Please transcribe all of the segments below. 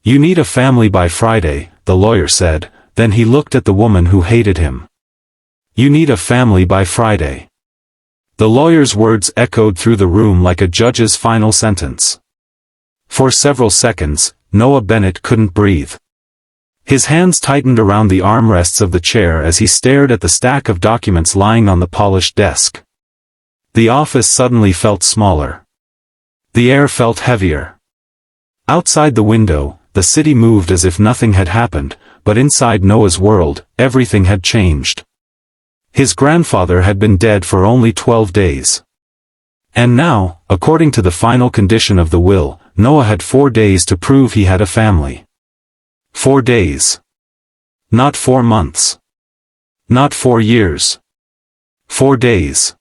"You need a family by Friday," the lawyer said, then he looked at the woman who hated him. "You need a family by Friday." The lawyer's words echoed through the room like a judge's final sentence. For several seconds, Noah Bennett couldn't breathe. His hands tightened around the armrests of the chair as he stared at the stack of documents lying on the polished desk. The office suddenly felt smaller. The air felt heavier. Outside the window, the city moved as if nothing had happened, but inside Noah's world, everything had changed. His grandfather had been dead for only 12 days. And now, according to the final condition of the will, Noah had 4 days to prove he had a family. 4 days. Not 4 months. Not 4 years. 4 days.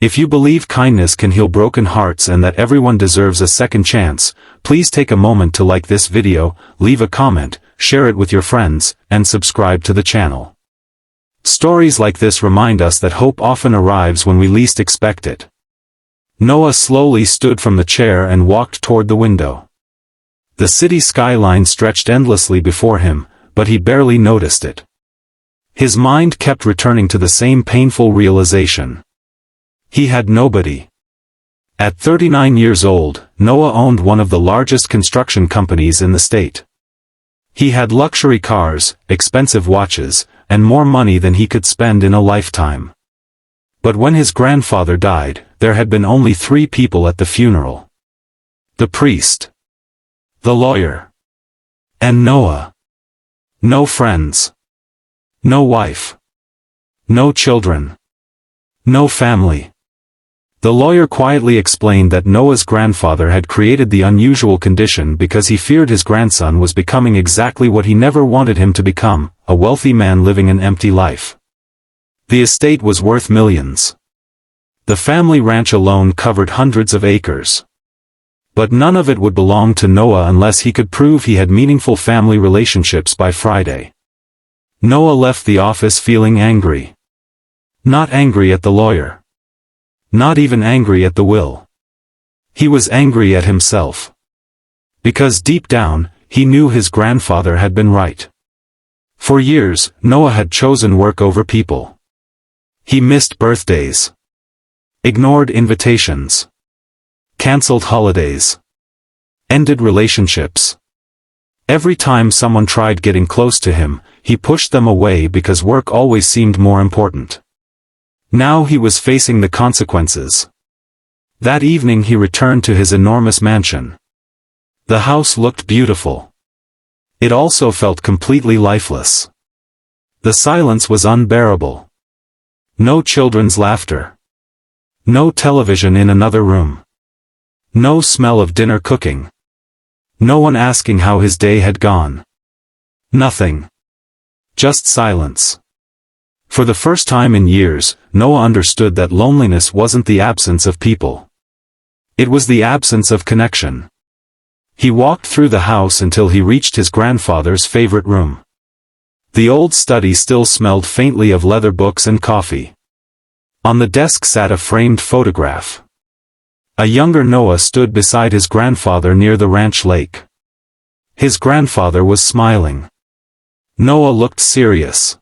If you believe kindness can heal broken hearts and that everyone deserves a second chance, please take a moment to like this video, leave a comment, share it with your friends, and subscribe to the channel. Stories like this remind us that hope often arrives when we least expect it. Noah slowly stood from the chair and walked toward the window. The city skyline stretched endlessly before him, but he barely noticed it. His mind kept returning to the same painful realization. He had nobody. At 39 years old, Noah owned one of the largest construction companies in the state. He had luxury cars, expensive watches, and more money than he could spend in a lifetime. But when his grandfather died, there had been only 3 people at the funeral. The priest, the lawyer, and Noah. No friends. No wife. No children. No family. The lawyer quietly explained that Noah's grandfather had created the unusual condition because he feared his grandson was becoming exactly what he never wanted him to become, a wealthy man living an empty life. The estate was worth millions. The family ranch alone covered hundreds of acres. But none of it would belong to Noah unless he could prove he had meaningful family relationships by Friday. Noah left the office feeling angry. Not angry at the lawyer. Not even angry at the will. He was angry at himself. Because deep down, he knew his grandfather had been right. For years, Noah had chosen work over people. He missed birthdays. Ignored invitations. Cancelled holidays. Ended relationships. Every time someone tried getting close to him, he pushed them away because work always seemed more important. Now he was facing the consequences. That evening he returned to his enormous mansion. The house looked beautiful. It also felt completely lifeless. The silence was unbearable. No children's laughter. No television in another room. No smell of dinner cooking. No one asking how his day had gone. Nothing. Just silence. For the first time in years, Noah understood that loneliness wasn't the absence of people. It was the absence of connection. He walked through the house until he reached his grandfather's favorite room. The old study still smelled faintly of leather books and coffee. On the desk sat a framed photograph. A younger Noah stood beside his grandfather near the ranch lake. His grandfather was smiling. Noah looked serious.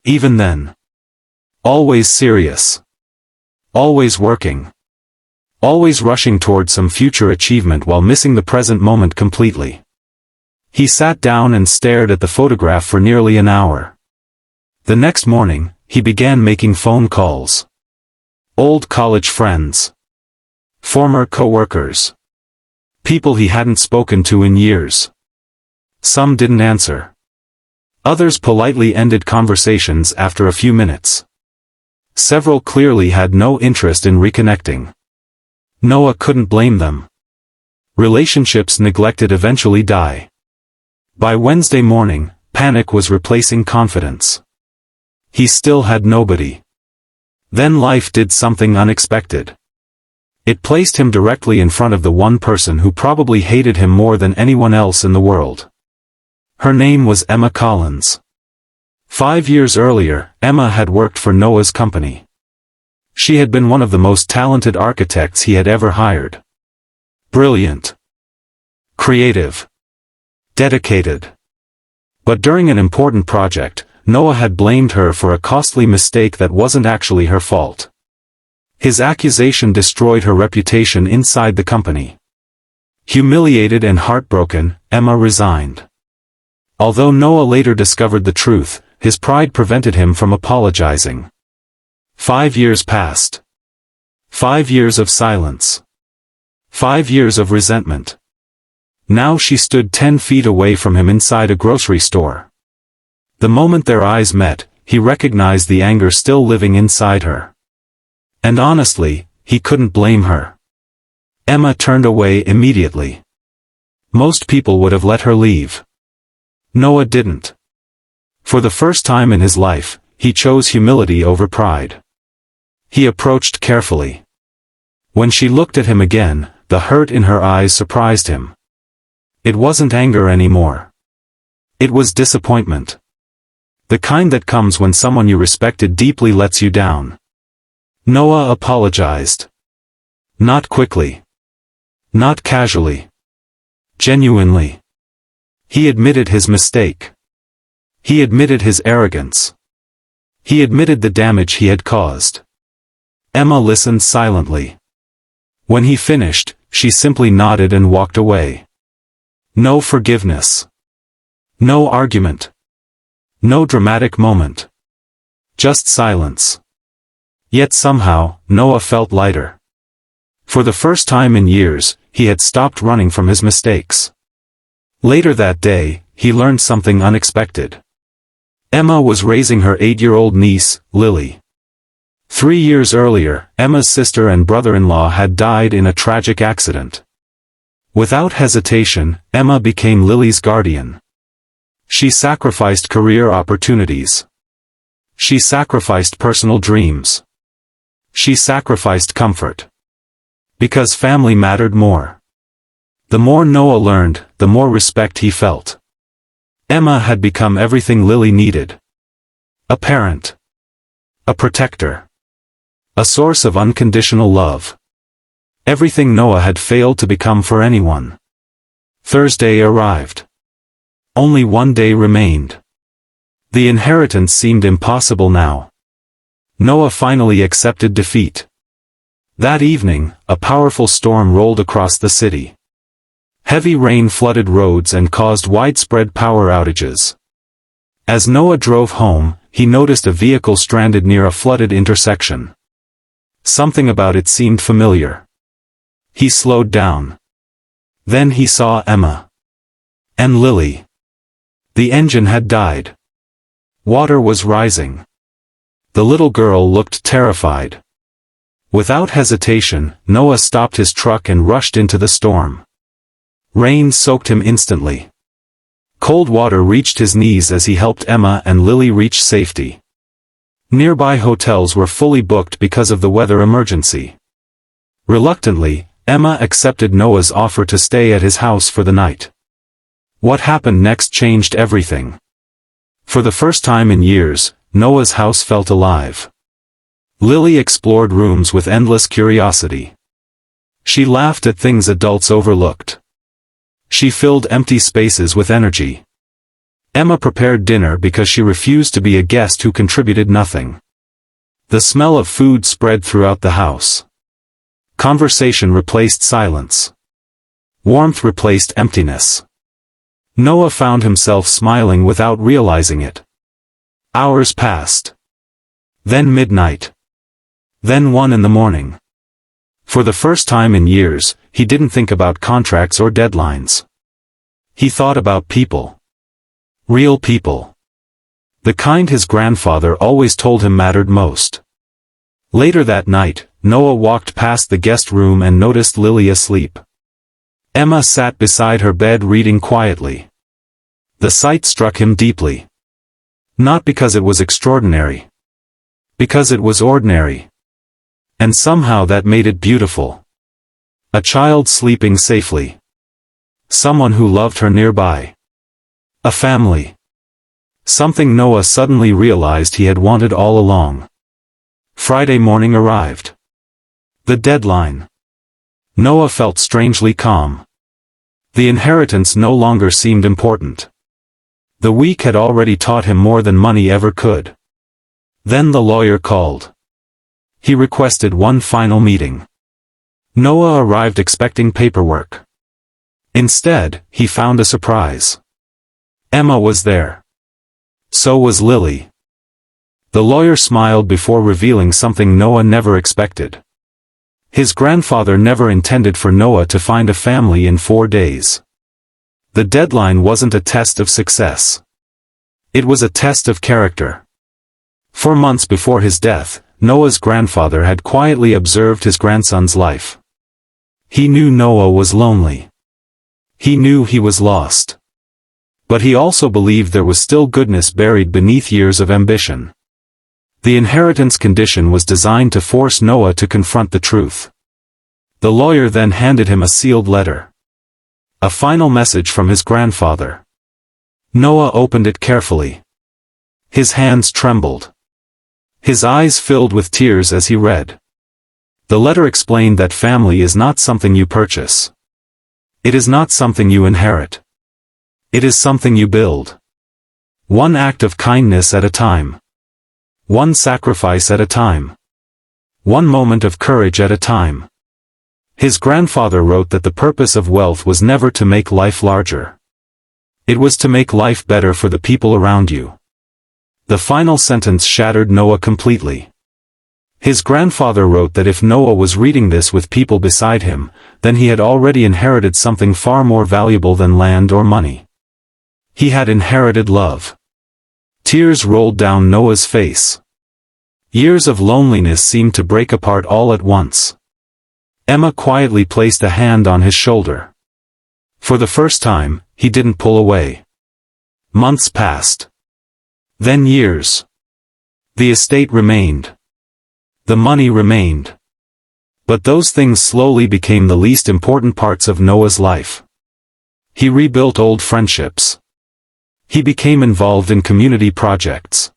Even then. Always serious. Always working. Always rushing toward some future achievement while missing the present moment completely. He sat down and stared at the photograph for nearly an hour. The next morning, he began making phone calls. Old college friends. Former co-workers. People he hadn't spoken to in years. Some didn't answer. Others politely ended conversations after a few minutes. Several clearly had no interest in reconnecting. Noah couldn't blame them. Relationships neglected eventually die. By Wednesday morning, panic was replacing confidence. He still had nobody. Then life did something unexpected. It placed him directly in front of the one person who probably hated him more than anyone else in the world. Her name was Emma Collins. 5 years earlier, Emma had worked for Noah's company. She had been one of the most talented architects he had ever hired. Brilliant. Creative. dedicated. But during an important project, Noah had blamed her for a costly mistake that wasn't actually her fault. His accusation destroyed her reputation inside the company. Humiliated and heartbroken, Emma resigned. Although Noah later discovered the truth, his pride prevented him from apologizing. 5 years passed. 5 years of silence. 5 years of resentment. Now she stood 10 feet away from him inside a grocery store. The moment their eyes met, he recognized the anger still living inside her. And honestly, he couldn't blame her. Emma turned away immediately. Most people would have let her leave. Noah didn't. For the first time in his life, he chose humility over pride. He approached carefully. When she looked at him again, the hurt in her eyes surprised him. It wasn't anger anymore. It was disappointment. The kind that comes when someone you respected deeply lets you down. Noah apologized. Not quickly. Not casually. Genuinely. He admitted his mistake. He admitted his arrogance. He admitted the damage he had caused. Emma listened silently. When he finished, she simply nodded and walked away. No forgiveness. No argument. No dramatic moment. Just silence. Yet somehow, Noah felt lighter. For the first time in years, he had stopped running from his mistakes. Later that day, he learned something unexpected. Emma was raising her 8-year-old niece, Lily. 3 years earlier, Emma's sister and brother-in-law had died in a tragic accident. Without hesitation, Emma became Lily's guardian. She sacrificed career opportunities. She sacrificed personal dreams. She sacrificed comfort. Because family mattered more. The more Noah learned, the more respect he felt. Emma had become everything Lily needed. A parent. A protector. A source of unconditional love. Everything Noah had failed to become for anyone. Thursday arrived. Only one day remained. The inheritance seemed impossible now. Noah finally accepted defeat. That evening, a powerful storm rolled across the city. Heavy rain flooded roads and caused widespread power outages. As Noah drove home, he noticed a vehicle stranded near a flooded intersection. Something about it seemed familiar. He slowed down. Then he saw Emma. And Lily. The engine had died. Water was rising. The little girl looked terrified. Without hesitation, Noah stopped his truck and rushed into the storm. Rain soaked him instantly. Cold water reached his knees as he helped Emma and Lily reach safety. Nearby hotels were fully booked because of the weather emergency. Reluctantly, Emma accepted Noah's offer to stay at his house for the night. What happened next changed everything. For the first time in years, Noah's house felt alive. Lily explored rooms with endless curiosity. She laughed at things adults overlooked. She filled empty spaces with energy. Emma prepared dinner because she refused to be a guest who contributed nothing. The smell of food spread throughout the house. Conversation replaced silence. Warmth replaced emptiness. Noah found himself smiling without realizing it. Hours passed. Then midnight. Then 1 in the morning. For the first time in years, he didn't think about contracts or deadlines. He thought about people. Real people. The kind his grandfather always told him mattered most. Later that night, Noah walked past the guest room and noticed Lily asleep. Emma sat beside her bed reading quietly. The sight struck him deeply. Not because it was extraordinary. Because it was ordinary. And somehow that made it beautiful. A child sleeping safely. Someone who loved her nearby. A family. Something Noah suddenly realized he had wanted all along. Friday morning arrived. The deadline. Noah felt strangely calm. The inheritance no longer seemed important. The week had already taught him more than money ever could. Then the lawyer called. He requested one final meeting. Noah arrived expecting paperwork. Instead, he found a surprise. Emma was there. So was Lily. The lawyer smiled before revealing something Noah never expected. His grandfather never intended for Noah to find a family in 4 days. The deadline wasn't a test of success. It was a test of character. 4 months before his death, Noah's grandfather had quietly observed his grandson's life. He knew Noah was lonely. He knew he was lost. But he also believed there was still goodness buried beneath years of ambition. The inheritance condition was designed to force Noah to confront the truth. The lawyer then handed him a sealed letter. A final message from his grandfather. Noah opened it carefully. His hands trembled. His eyes filled with tears as he read. The letter explained that family is not something you purchase. It is not something you inherit. It is something you build. One act of kindness at a time. One sacrifice at a time. One moment of courage at a time. His grandfather wrote that the purpose of wealth was never to make life larger. It was to make life better for the people around you. The final sentence shattered Noah completely. His grandfather wrote that if Noah was reading this with people beside him, then he had already inherited something far more valuable than land or money. He had inherited love. Tears rolled down Noah's face. Years of loneliness seemed to break apart all at once. Emma quietly placed a hand on his shoulder. For the first time, he didn't pull away. Months passed. Then years. The estate remained. The money remained. But those things slowly became the least important parts of Noah's life. He rebuilt old friendships. He became involved in community projects.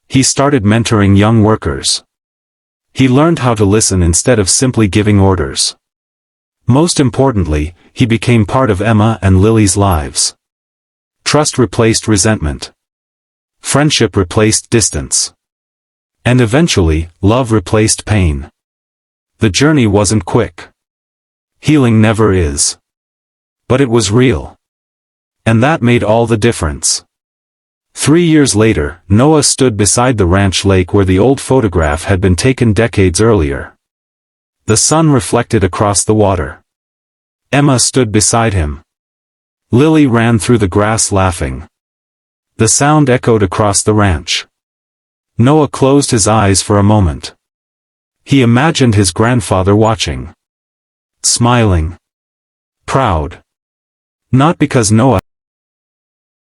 He started mentoring young workers. He learned how to listen instead of simply giving orders. Most importantly, he became part of Emma and Lily's lives. Trust replaced resentment. Friendship replaced distance. And eventually, love replaced pain. The journey wasn't quick. Healing never is. But it was real. And that made all the difference. 3 years later, Noah stood beside the ranch lake where the old photograph had been taken decades earlier. The sun reflected across the water. Emma stood beside him. Lily ran through the grass laughing. The sound echoed across the ranch. Noah closed his eyes for a moment. He imagined his grandfather watching. Smiling. Proud. Not because Noah